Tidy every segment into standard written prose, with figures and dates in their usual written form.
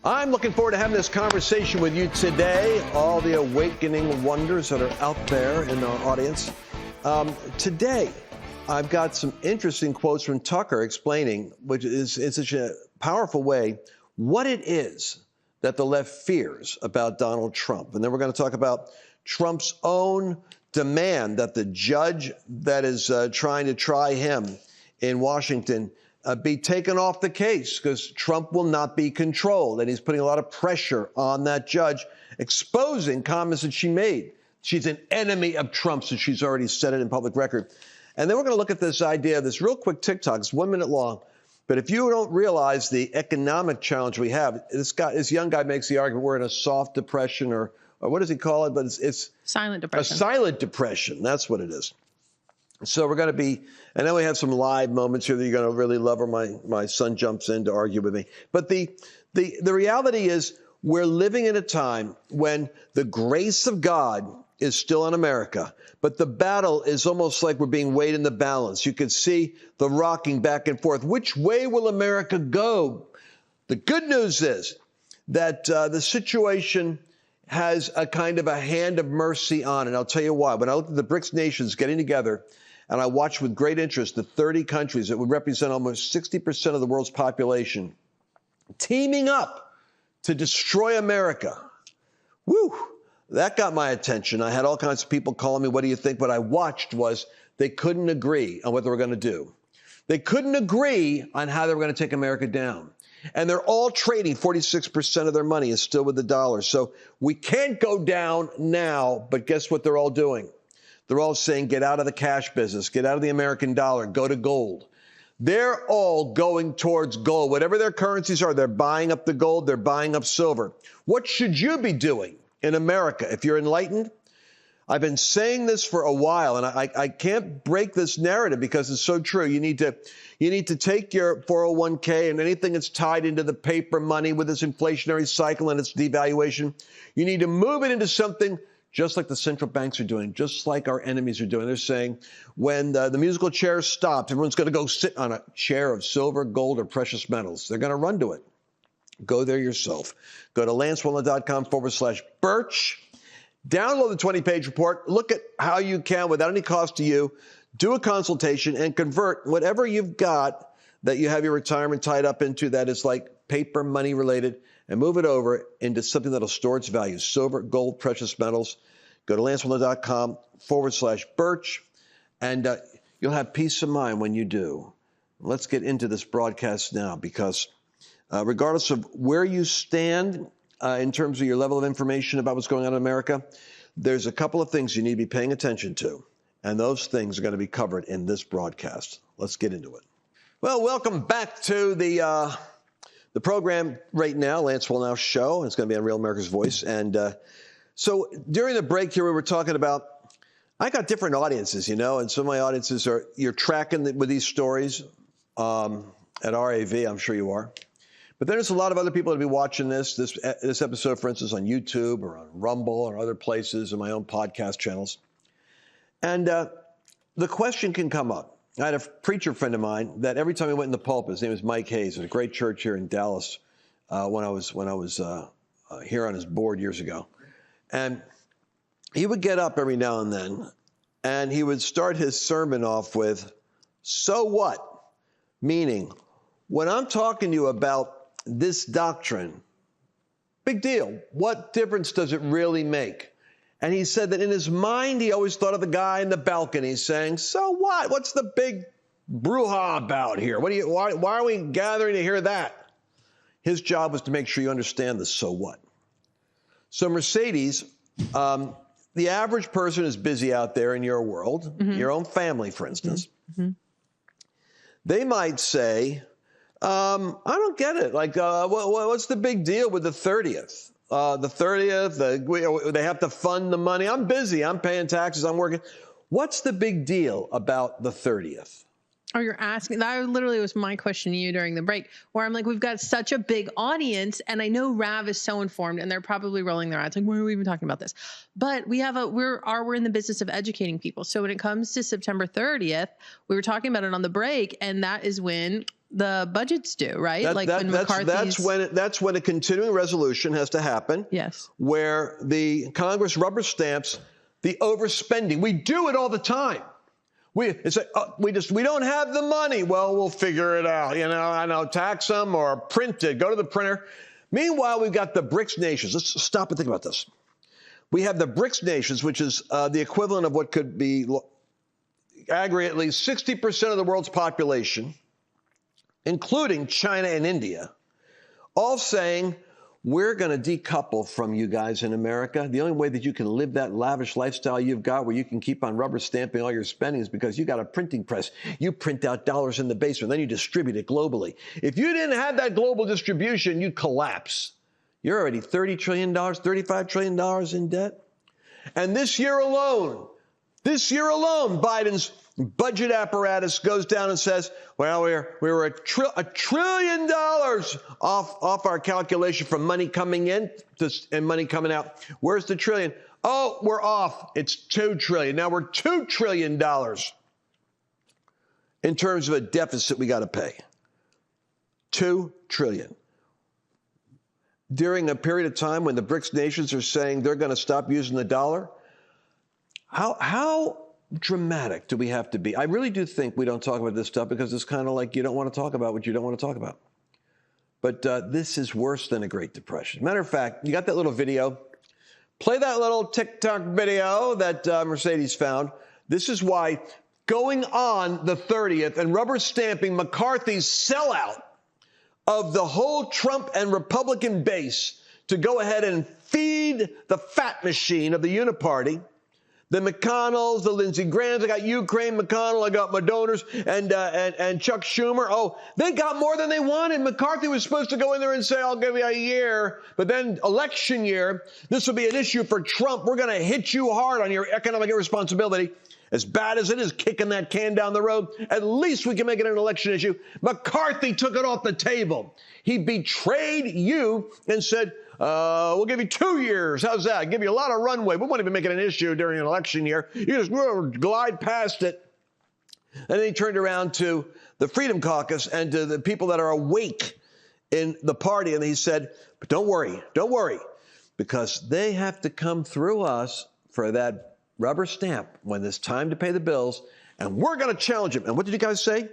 I'm looking forward to having this conversation with you today, all the awakening wonders that are out there in our audience. Today, I've got some interesting quotes from Tucker explaining, which is in such a powerful way, what it is that the left fears about Donald Trump. And then we're going to talk about Trump's own demand that the judge that is trying to try him in Washington be taken off the case because Trump will not be controlled. And he's putting a lot of pressure on that judge, exposing comments that she made. She's an enemy of Trump's, and she's already said it in public record. And then we're going to look at this idea, this real quick TikTok. It's 1 minute long. But if you don't realize the economic challenge we have, this young guy makes the argument we're in a soft depression, or what does he call it? But it's silent depression. A silent depression. That's what it is. So we're going to be, and then we have some live moments here that you're going to really love, where my son jumps in to argue with me. But the reality is we're living in a time when the grace of God is still on America, but the battle is almost like we're being weighed in the balance. You can see the rocking back and forth. Which way will America go? The good news is that the situation has a kind of a hand of mercy on it. I'll tell you why. When I looked at the BRICS nations getting together, and I watched with great interest the 30 countries that would represent almost 60% of the world's population teaming up to destroy America. Woo! That got my attention. I had all kinds of people calling me, what do you think? What I watched was they couldn't agree on what they were going to do. They couldn't agree on how they were going to take America down. And they're all trading. 46% of their money is still with the dollar. So we can't go down now, but guess what they're all doing? They're all saying, get out of the cash business, get out of the American dollar, go to gold. They're all going towards gold. Whatever their currencies are, they're buying up the gold, they're buying up silver. What should you be doing in America if you're enlightened? I've been saying this for a while, and I can't break this narrative because it's so true. You need to take your 401k and anything that's tied into the paper money with this inflationary cycle and its devaluation. You need to move it into something just like the central banks are doing, just like our enemies are doing. They're saying when the musical chair stops, everyone's going to go sit on a chair of silver, gold, or precious metals. They're going to run to it. Go there yourself. Go to lancewallnau.com/Birch. Download the 20-page report. Look at how you can, without any cost to you, do a consultation and convert whatever you've got that you have your retirement tied up into that is like paper money related, and move it over into something that'll store its value. Silver, gold, precious metals. Go to lancewallnau.com/Birch, and you'll have peace of mind when you do. Let's get into this broadcast now, because regardless of where you stand in terms of your level of information about what's going on in America, there's a couple of things you need to be paying attention to, and those things are going to be covered in this broadcast. Let's get into it. Well, welcome back to the program right now, Lance Wallnau Show. It's going to be on Real America's Voice. And so during the break here, we were talking about, I got different audiences, you know, and some of my audiences are, you're tracking with these stories at RAV, I'm sure you are. But there's a lot of other people that will be watching this episode, for instance, on YouTube or on Rumble or other places, and my own podcast channels. And the question can come up. I had a preacher friend of mine that every time he went in the pulpit, his name is Mike Hayes, at a great church here in Dallas when I was here on his board years ago. And he would get up every now and then, and he would start his sermon off with, so what? Meaning, when I'm talking to you about this doctrine, big deal. What difference does it really make? And he said that in his mind, he always thought of the guy in the balcony saying, so what? What's the big brouhaha about here? Why are we gathering to hear that? His job was to make sure you understand the so what. So Mercedes, the average person is busy out there in your world, your own family, for instance. They might say, I don't get it. Like, what's the big deal with the 30th? The 30th, they have to fund the money. I'm busy. I'm paying taxes. I'm working. What's the big deal about the 30th? Oh, you're asking. That literally was my question to you during the break, where I'm like, we've got such a big audience, and I know Rav is so informed, and they're probably rolling their eyes like, why are we even talking about this? But we're in the business of educating people. So when it comes to September 30th, we were talking about it on the break, and that is when the budget's due, right? That's when a continuing resolution has to happen. Yes. Where the Congress rubber stamps the overspending. We do it all the time. We don't have the money. Well, we'll figure it out. I know, tax them or print it. Go to the printer. Meanwhile, we've got the BRICS nations. Let's stop and think about this. We have the BRICS nations, which is the equivalent of what could be aggregate at least 60% of the world's population, including China and India, all saying, we're going to decouple from you guys in America. The only way that you can live that lavish lifestyle you've got where you can keep on rubber stamping all your spending is because you got a printing press. You print out dollars in the basement, then you distribute it globally. If you didn't have that global distribution, you'd collapse. You're already $30 trillion, $35 trillion in debt. And this year alone, Biden's budget apparatus goes down and says, well, we were $1 trillion off our calculation from money coming in and money coming out. Where's the trillion? Oh, we're off. It's $2 trillion. Now we're $2 trillion in terms of a deficit we got to pay. $2 trillion. During a period of time when the BRICS nations are saying they're going to stop using the dollar, how dramatic do we have to be? I really do think we don't talk about this stuff because it's kind of like you don't want to talk about what you don't want to talk about. But this is worse than a Great Depression. Matter of fact, you got that little video? Play that little TikTok video that Mercedes found. This is why going on the 30th and rubber stamping McCarthy's sellout of the whole Trump and Republican base to go ahead and feed the fat machine of the uniparty. The McConnells, the Lindsey Grahams, I got Ukraine McConnell, I got my donors, and Chuck Schumer. Oh, they got more than they wanted. McCarthy was supposed to go in there and say, I'll give you a year. But then election year, this will be an issue for Trump. We're going to hit you hard on your economic irresponsibility. As bad as it is kicking that can down the road, at least we can make it an election issue. McCarthy took it off the table. He betrayed you and said, we'll give you 2 years. How's that? Give you a lot of runway. We won't even make it an issue during an election year. You just glide past it. And then he turned around to the Freedom Caucus and to the people that are awake in the party. And he said, but don't worry, because they have to come through us for that rubber stamp when it's time to pay the bills, and we're going to challenge him. And what did you guys say?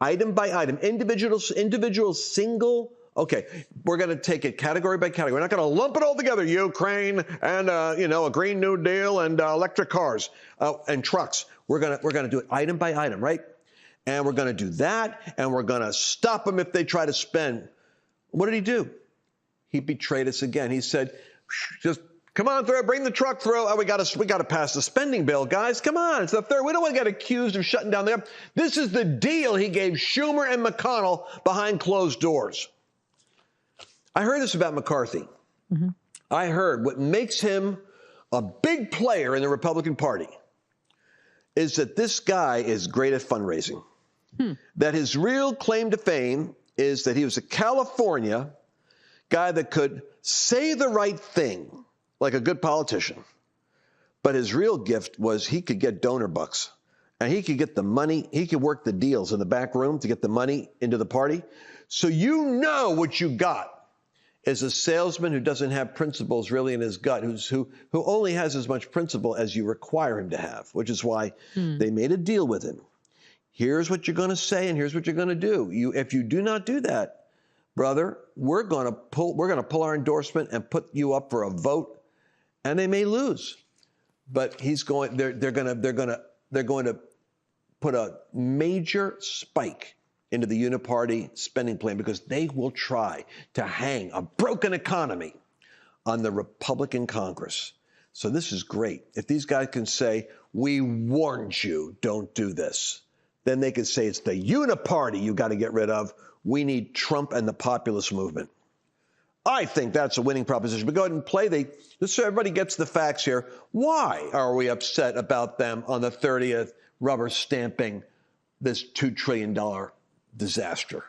Item by item, individual single. Okay, we're going to take it category by category. We're not going to lump it all together. Ukraine and a Green New Deal and electric cars and trucks. We're going to do it item by item, right? And we're going to do that, and we're going to stop them if they try to spend. What did he do? He betrayed us again. He said, just come on through, bring the truck through. Oh, we got to pass the spending bill, guys. Come on, it's the third. We don't want to get accused of shutting down there. This is the deal he gave Schumer and McConnell behind closed doors. I heard this about McCarthy. Mm-hmm. I heard what makes him a big player in the Republican Party is that this guy is great at fundraising. That his real claim to fame is that he was a California guy that could say the right thing like a good politician. But his real gift was he could get donor bucks and he could get the money. He could work the deals in the back room to get the money into the party. So you know what you got is a salesman who doesn't have principles really in his gut, who only has as much principle as you require him to have, which is why they made a deal with him. Here's what you're going to say, and here's what you're going to do. If you do not do that, brother, we're going to pull our endorsement and put you up for a vote, and they may lose. But they're going to put a major spike into the uniparty spending plan because they will try to hang a broken economy on the Republican Congress. So this is great. If these guys can say, we warned you, don't do this, then they can say it's the uniparty you got to get rid of. We need Trump and the populist movement. I think that's a winning proposition. But go ahead and play just so everybody gets the facts here. Why are we upset about them on the 30th rubber stamping this $2 trillion disaster?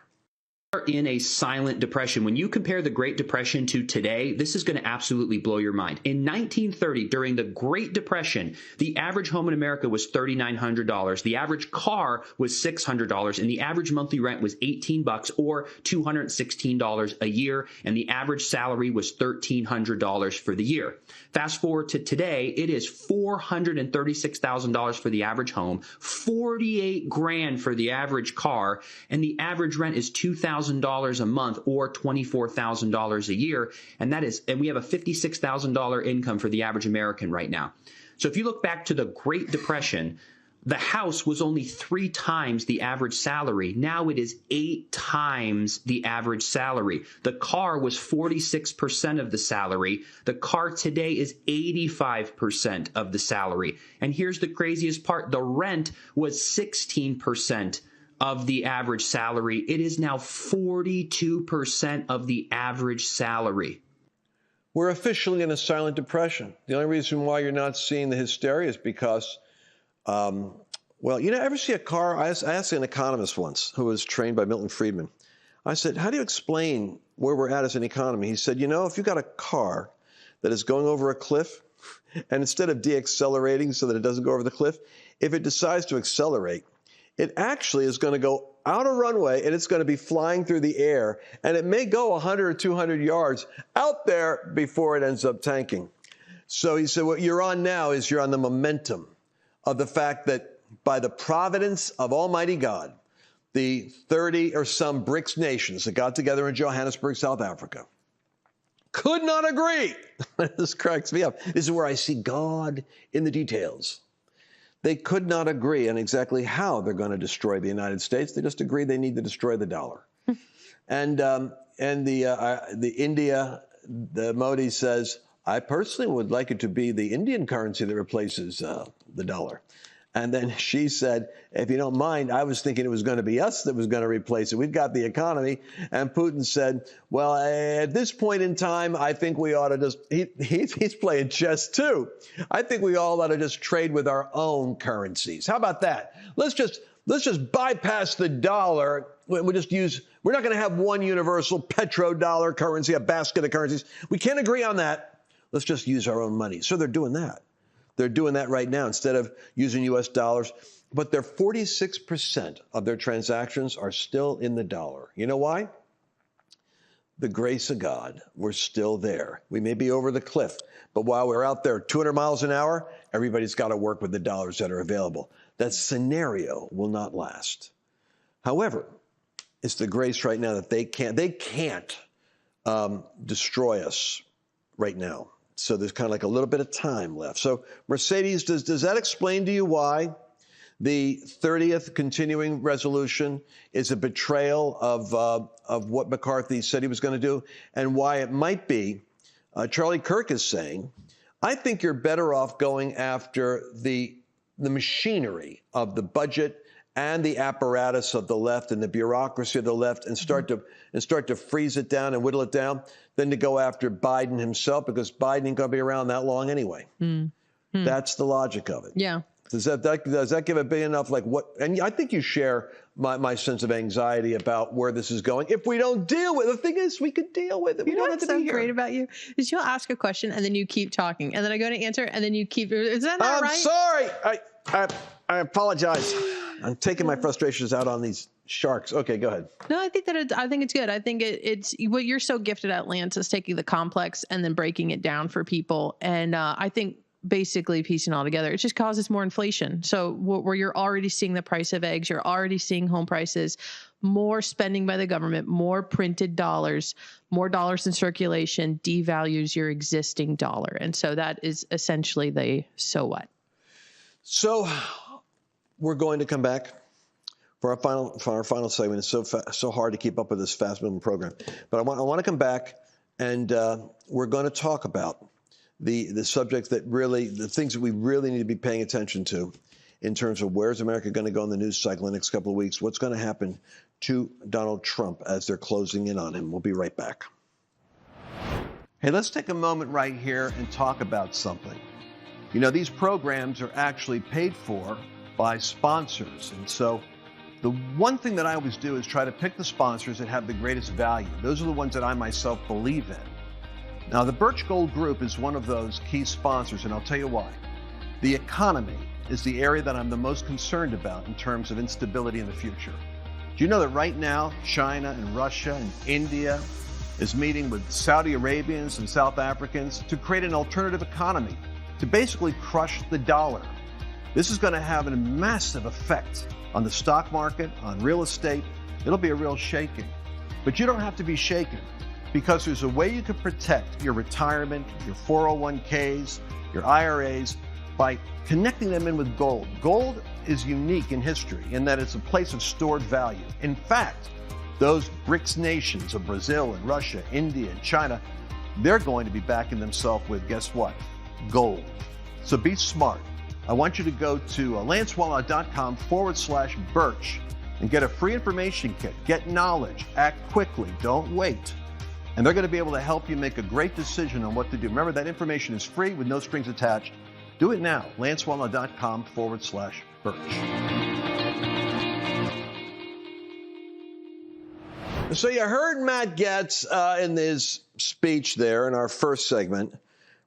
in a silent depression. When you compare the Great Depression to today, this is going to absolutely blow your mind. In 1930, during the Great Depression, the average home in America was $3,900. The average car was $600, and the average monthly rent was $18 or $216 a year, and the average salary was $1,300 for the year. Fast forward to today, it is $436,000 for the average home, $48,000 for the average car, and the average rent is $2,000 a month or $24,000 a year. And we have a $56,000 income for the average American right now. So if you look back to the Great Depression, the house was only 3 times the average salary. Now it is 8 times the average salary. The car was 46% of the salary. The car today is 85% of the salary. And here's the craziest part. The rent was 16% of the average salary. It is now 42% of the average salary. We're officially in a silent depression. The only reason why you're not seeing the hysteria is because, ever see a car? I asked an economist once who was trained by Milton Friedman. I said, how do you explain where we're at as an economy? He said, if you've got a car that is going over a cliff, and instead of deaccelerating so that it doesn't go over the cliff, if it decides to accelerate, it actually is going to go out a runway and it's going to be flying through the air, and it may go 100 or 200 yards out there before it ends up tanking. So he said, what you're on now is you're on the momentum of the fact that by the providence of Almighty God, the 30 or some BRICS nations that got together in Johannesburg, South Africa, could not agree. This cracks me up. This is where I see God in the details. They could not agree on exactly how they're going to destroy the United States. They just agree they need to destroy the dollar. And the India, the Modi says, I personally would like it to be the Indian currency that replaces the dollar. And then she said, if you don't mind, I was thinking it was going to be us that was going to replace it. We've got the economy. And Putin said, well, at this point in time, I think we ought to just, he's playing chess too. I think we all ought to just trade with our own currencies. How about that? Let's just bypass the dollar. We're not going to have one universal petrodollar currency, a basket of currencies. We can't agree on that. Let's just use our own money. So they're doing that. They're doing that right now instead of using U.S. dollars. But their 46% of their transactions are still in the dollar. You know why? The grace of God. We're still there. We may be over the cliff, but while we're out there 200 miles an hour, everybody's got to work with the dollars that are available. That scenario will not last. However, it's the grace right now that they can't destroy us right now. So there's kind of like a little bit of time left. So Mercedes, does that explain to you why the 30th continuing resolution is a betrayal of what McCarthy said he was going to do, and why it might be? Charlie Kirk is saying, I think you're better off going after the machinery of the budget and the apparatus of the left and the bureaucracy of the left, and start to freeze it down and whittle it down, than to go after Biden himself, because Biden ain't going to be around that long anyway. That's the logic of it. Yeah. Does that give a big enough, like what? And I think you share my sense of anxiety about where this is going. If we don't deal with it, the thing is, we could deal with it. We don't have to be here. What's so great about you is you'll ask a question and then you keep talking, and then I go to answer and then you keep. Is that not right? I'm sorry. I apologize. I'm taking my frustrations out on these sharks. Okay, go ahead. No, I think it's good. I think it's what you're so gifted at, Lance, is taking the complex and then breaking it down for people. And I think basically piecing it all together, it just causes more inflation. So where you're already seeing the price of eggs, you're already seeing home prices, more spending by the government, more printed dollars, more dollars in circulation devalues your existing dollar. And so that is essentially the so what. So we're going to come back for our final segment. It's so hard to keep up with this fast-moving program. But I want to come back, and we're going to talk about the subject that really, the things that we really need to be paying attention to in terms of where's America going to go in the news cycle in the next couple of weeks, what's going to happen to Donald Trump as they're closing in on him. We'll be right back. Hey, let's take a moment right here and talk about something. You know, these programs are actually paid for by sponsors, and so the one thing that I always do is try to pick the sponsors that have the greatest value. Those are the ones that I myself believe in. Now, the Birch Gold Group is one of those key sponsors, and I'll tell you why. The economy is the area that I'm the most concerned about in terms of instability in the future. Do you know that right now, China and Russia and India is meeting with Saudi Arabians and South Africans to create an alternative economy, to basically crush the dollar? This is going to have a massive effect on the stock market, on real estate. It'll be a real shaking. But you don't have to be shaken, because there's a way you can protect your retirement, your 401ks, your IRAs, by connecting them in with gold. Gold is unique in history in that it's a place of stored value. In fact, those BRICS nations of Brazil and Russia, India and China, they're going to be backing themselves with, guess what? Gold. So be smart. I want you to go to lancewallnau.com/Birch and get a free information kit. Get knowledge, act quickly, don't wait. And they're going to be able to help you make a great decision on what to do. Remember, that information is free with no strings attached. Do it now, lancewallnau.com/Birch. So you heard Matt Gaetz in his speech there in our first segment,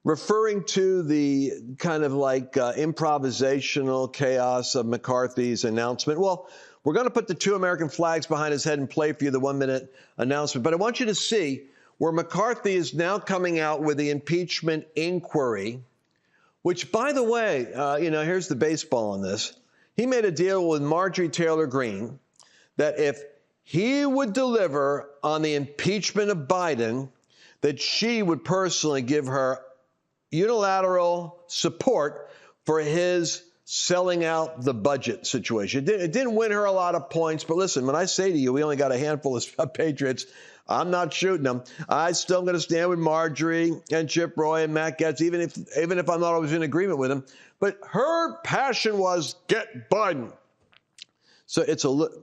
referring to the kind of like improvisational chaos of McCarthy's announcement. Well, we're going to put the 2 American flags behind his head and play for you the 1-minute announcement. But I want you to see where McCarthy is now coming out with the impeachment inquiry, which, by the way, here's the baseball on this. He made a deal with Marjorie Taylor Greene that if he would deliver on the impeachment of Biden, that she would personally give her unilateral support for his selling out the budget situation. It didn't win her a lot of points, but listen, when I say to you, we only got a handful of patriots, I'm not shooting them. I'm still going to stand with Marjorie and Chip Roy and Matt Gaetz, even if I'm not always in agreement with them. But her passion was get Biden. So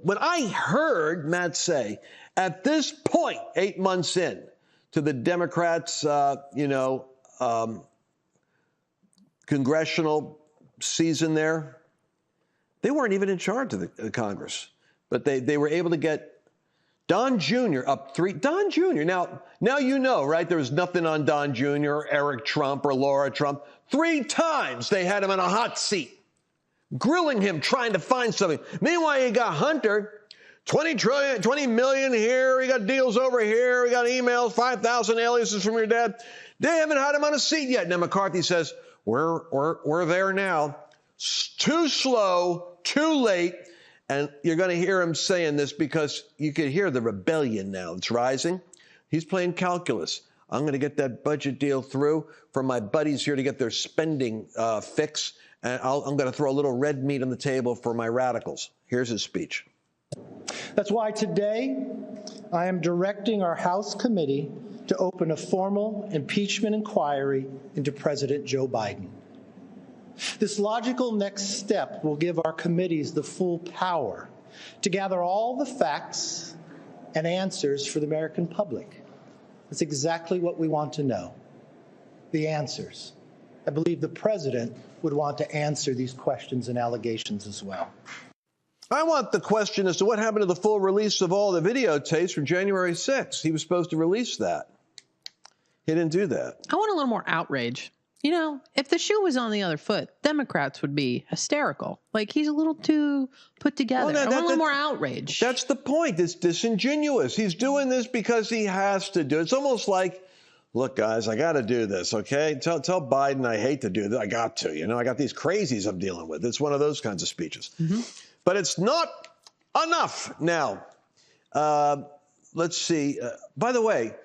when I heard Matt say, at this point, 8 months in to the Democrats, congressional season there, they weren't even in charge of the Congress, but they were able to get Don Jr. up 3. Don Jr. Now you know, right? There was nothing on Don Jr. or Eric Trump or Laura Trump. 3 times they had him in a hot seat, grilling him, trying to find something. Meanwhile, you got Hunter, 20 million here. We got deals over here. We got emails, 5,000 aliases from your dad. They haven't had him on a seat yet. Now McCarthy says, we're there now. Too slow, too late. And you're going to hear him saying this because you can hear the rebellion now. It's rising. He's playing calculus. I'm going to get that budget deal through for my buddies here to get their spending fix. And I'm going to throw a little red meat on the table for my radicals. Here's his speech. That's why today I am directing our House committee to open a formal impeachment inquiry into President Joe Biden. This logical next step will give our committees the full power to gather all the facts and answers for the American public. That's exactly what we want to know, the answers. I believe the president would want to answer these questions and allegations as well. I want the question as to what happened to the full release of all the videotapes from January 6th. He was supposed to release that. He didn't do that. I want a little more outrage. You know, if the shoe was on the other foot, Democrats would be hysterical. Like, he's a little too put together. I want a little more outrage. That's the point. It's disingenuous. He's doing this because he has to do it. It's almost like, look, guys, I got to do this, okay? Tell Biden I hate to do this. I got to, I got these crazies I'm dealing with. It's one of those kinds of speeches. Mm-hmm. But it's not enough now. Let's see. By the way,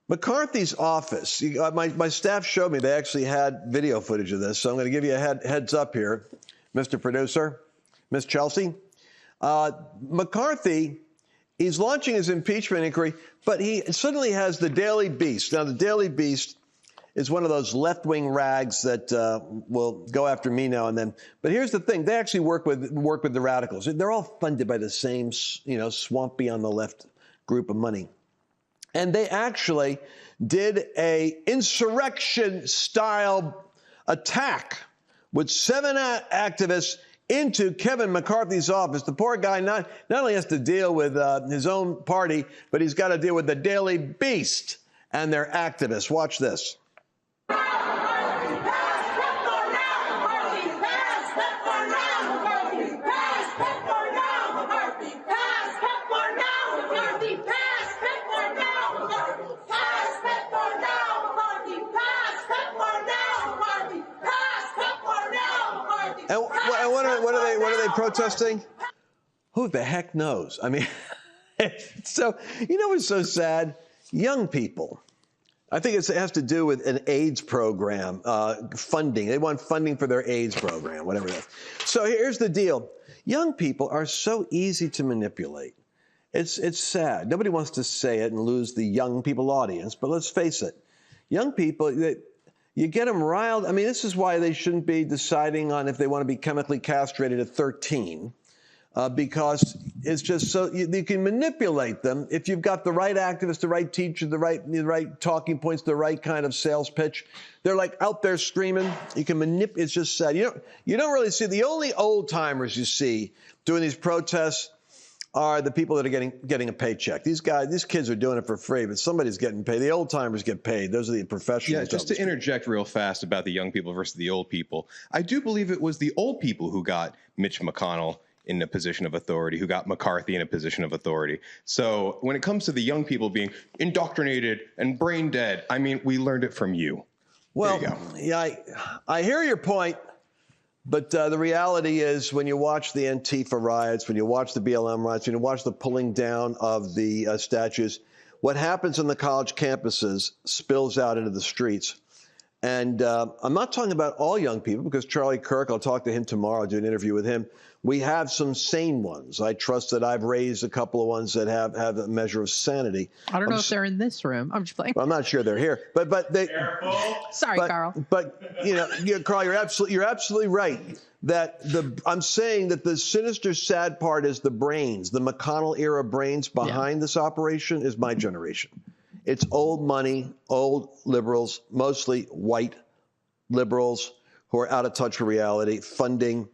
McCarthy's office, my staff showed me they actually had video footage of this, so I'm going to give you a heads up here, Mr. Producer, Miss Chelsea. McCarthy, he's launching his impeachment inquiry, but he suddenly has the Daily Beast. Now, the Daily Beast is one of those left-wing rags that will go after me now and then. But here's the thing. They actually work with the radicals. They're all funded by the same, swampy on the left group of money. And they actually did a insurrection-style attack with 7 activists into Kevin McCarthy's office. The poor guy not only has to deal with his own party, but he's got to deal with the Daily Beast and their activists. Watch this. And what are they protesting? Who the heck knows? I mean, so, you know what's so sad? Young people. I think it has to do with an AIDS program, funding. They want funding for their AIDS program, whatever it is. So here's the deal. Young people are so easy to manipulate. It's sad. Nobody wants to say it and lose the young people audience, but let's face it. Young people, you get them riled. I mean, this is why they shouldn't be deciding on if they want to be chemically castrated at 13, because it's just so you can manipulate them if you've got the right activist, the right teacher, the right talking points, the right kind of sales pitch. They're like out there screaming. You can manipulate. It's just sad. You don't really see the only old timers you see doing these protests are the people that are getting a paycheck. These kids are doing it for free, but somebody's getting paid. The old timers get paid. Those are the professionals. Yeah, just to interject real fast about the young people versus the old people. I do believe it was the old people who got Mitch McConnell in a position of authority, who got McCarthy in a position of authority. So when it comes to the young people being indoctrinated and brain dead, I mean, we learned it from you. Well, there you go. Yeah, I hear your point. But the reality is, when you watch the Antifa riots, when you watch the BLM riots, when you watch the pulling down of the statues, what happens on the college campuses spills out into the streets. And I'm not talking about all young people, because Charlie Kirk, I'll talk to him tomorrow, I'll do an interview with him. We have some sane ones. I trust that I've raised a couple of ones that have a measure of sanity. I don't know if they're in this room. I'm just playing. Well, I'm not sure they're here, but they. Sorry, Carl. But Carl, you're absolutely right. I'm saying that the sinister, sad part is the brains, the McConnell era brains behind this operation is my generation. It's old money, old liberals, mostly white liberals who are out of touch with reality, funding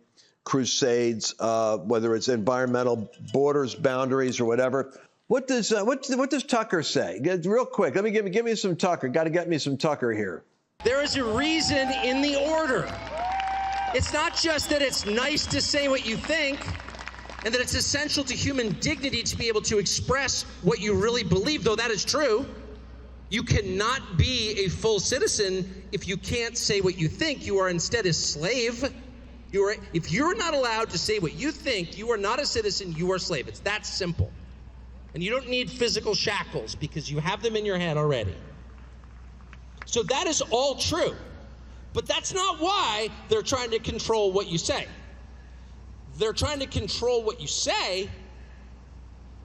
crusades, whether it's environmental borders, boundaries, or whatever. What does Tucker say? Real quick, give me some Tucker. Got to get me some Tucker here. There is a reason in the order. It's not just that it's nice to say what you think, and that it's essential to human dignity to be able to express what you really believe, though that is true. You cannot be a full citizen if you can't say what you think. You are instead a slave. If you're not allowed to say what you think, you are not a citizen, you are a slave. It's that simple. And you don't need physical shackles because you have them in your head already. So that is all true. But that's not why they're trying to control what you say. They're trying to control what you say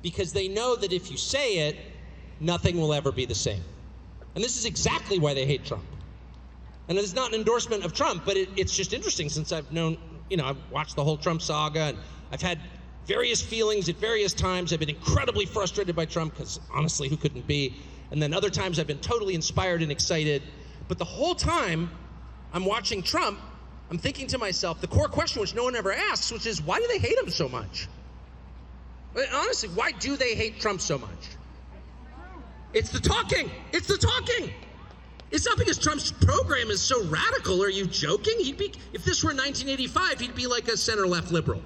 because they know that if you say it, nothing will ever be the same. And this is exactly why they hate Trump. And it's not an endorsement of Trump, but it's just interesting since I've known, I've watched the whole Trump saga, and I've had various feelings at various times. I've been incredibly frustrated by Trump because honestly, who couldn't be? And then other times I've been totally inspired and excited. But the whole time I'm watching Trump, I'm thinking to myself, the core question which no one ever asks, which is, why do they hate him so much? Honestly, why do they hate Trump so much? It's the talking. It's the talking. It's not because Trump's program is so radical. Are you joking? If this were 1985, he'd be like a center-left liberal.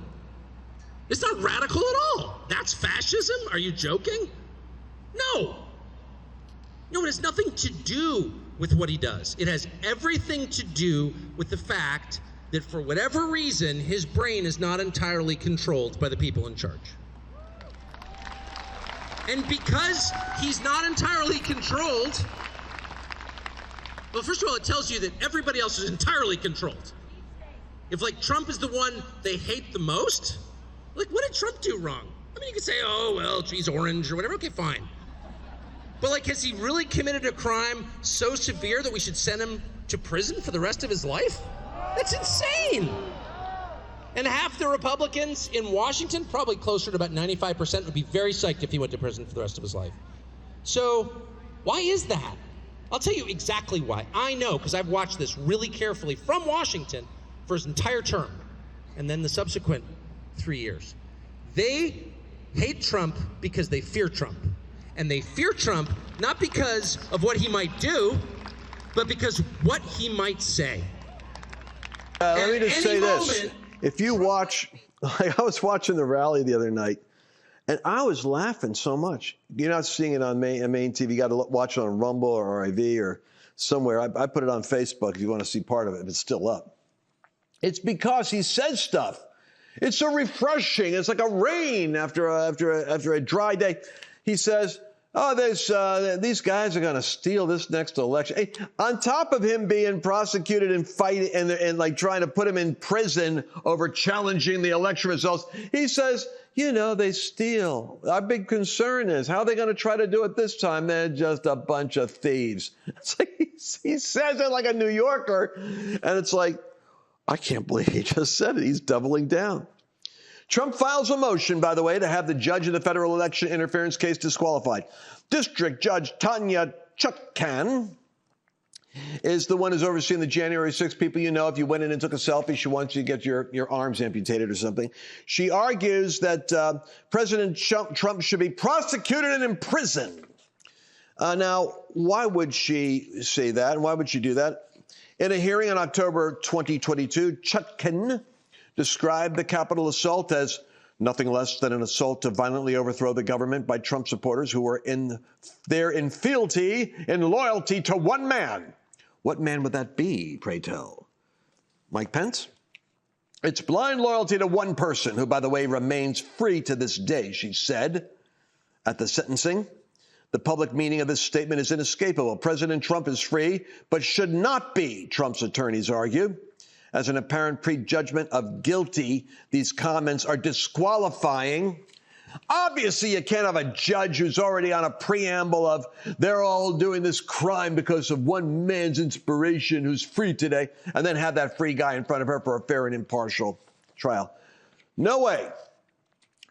It's not radical at all. That's fascism? Are you joking? No. No, it has nothing to do with what he does. It has everything to do with the fact that for whatever reason, his brain is not entirely controlled by the people in charge. And because he's not entirely controlled, well, first of all, it tells you that everybody else is entirely controlled. If, Trump is the one they hate the most, what did Trump do wrong? I mean, you could say, oh, well, he's orange or whatever. Okay, fine. But, has he really committed a crime so severe that we should send him to prison for the rest of his life? That's insane. And half the Republicans in Washington, probably closer to about 95%, would be very psyched if he went to prison for the rest of his life. So why is that? I'll tell you exactly why. I know, because I've watched this really carefully from Washington for his entire term. and then the subsequent 3 years. They hate Trump because they fear Trump. And they fear Trump not because of what he might do, but because what he might say. Let me just say this. If you watch, like I was watching the rally the other night, and I was laughing so much. You're not seeing it on main TV. You got to watch it on Rumble or RIV or somewhere. I put it on Facebook if you want to see part of it, if it's still up. It's because he says stuff. It's so refreshing. It's like a rain after a dry day. He says, oh, these guys are going to steal this next election. Hey, on top of him being prosecuted and fighting and like trying to put him in prison over challenging the election results, he says, they steal. Our big concern is how are they going to try to do it this time? They're just a bunch of thieves. It's like he says it like a New Yorker. And it's like, I can't believe he just said it. He's doubling down. Trump files a motion, by the way, to have the judge in the federal election interference case disqualified. District Judge Tanya Chutkan is the one who's overseeing the January 6th people. If you went in and took a selfie, she wants you to get your arms amputated or something. She argues that President Trump should be prosecuted and imprisoned. Now, why would she say that? And why would she do that? In a hearing in October 2022, Chutkan described the Capitol assault as nothing less than an assault to violently overthrow the government by Trump supporters who were in fealty and loyalty to one man. What man would that be, pray tell? Mike Pence? It's blind loyalty to one person, who, by the way, remains free to this day, she said at the sentencing. The public meaning of this statement is inescapable. President Trump is free, but should not be, Trump's attorneys argue. As an apparent prejudgment of guilty, these comments are disqualifying. Obviously, you can't have a judge who's already on a preamble of they're all doing this crime because of one man's inspiration who's free today, and then have that free guy in front of her for a fair and impartial trial. No way.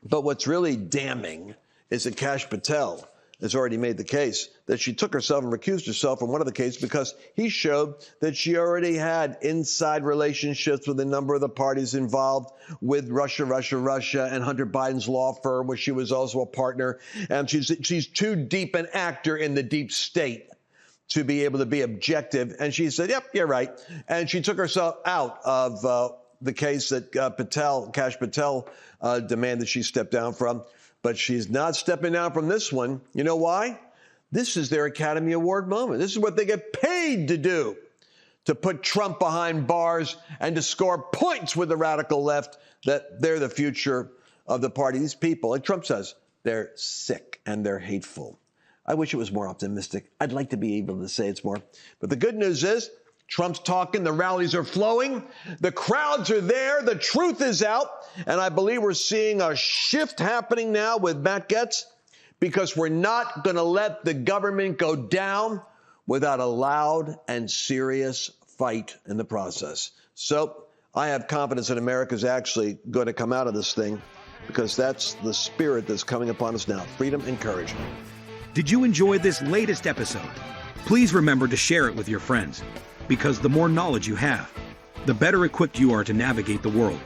But what's really damning is that Kash Patel has already made the case that she took herself and recused herself from one of the cases because he showed that she already had inside relationships with a number of the parties involved with Russia, and Hunter Biden's law firm, where she was also a partner. And she's too deep an actor in the deep state to be able to be objective. And she said, yep, you're right. And she took herself out of the case that Kash Patel demanded she step down from. But she's not stepping down from this one. You know why? This is their Academy Award moment. This is what they get paid to do, to put Trump behind bars and to score points with the radical left, that they're the future of the party. These people, like Trump says, they're sick and they're hateful. I wish it was more optimistic. I'd like to be able to say it's more. But the good news is Trump's talking, the rallies are flowing, the crowds are there, the truth is out, and I believe we're seeing a shift happening now with Matt Gaetz, because we're not going to let the government go down without a loud and serious fight in the process. So I have confidence that America's actually going to come out of this thing, because that's the spirit that's coming upon us now, freedom and courage. Did you enjoy this latest episode? Please remember to share it with your friends, because the more knowledge you have, the better equipped you are to navigate the world.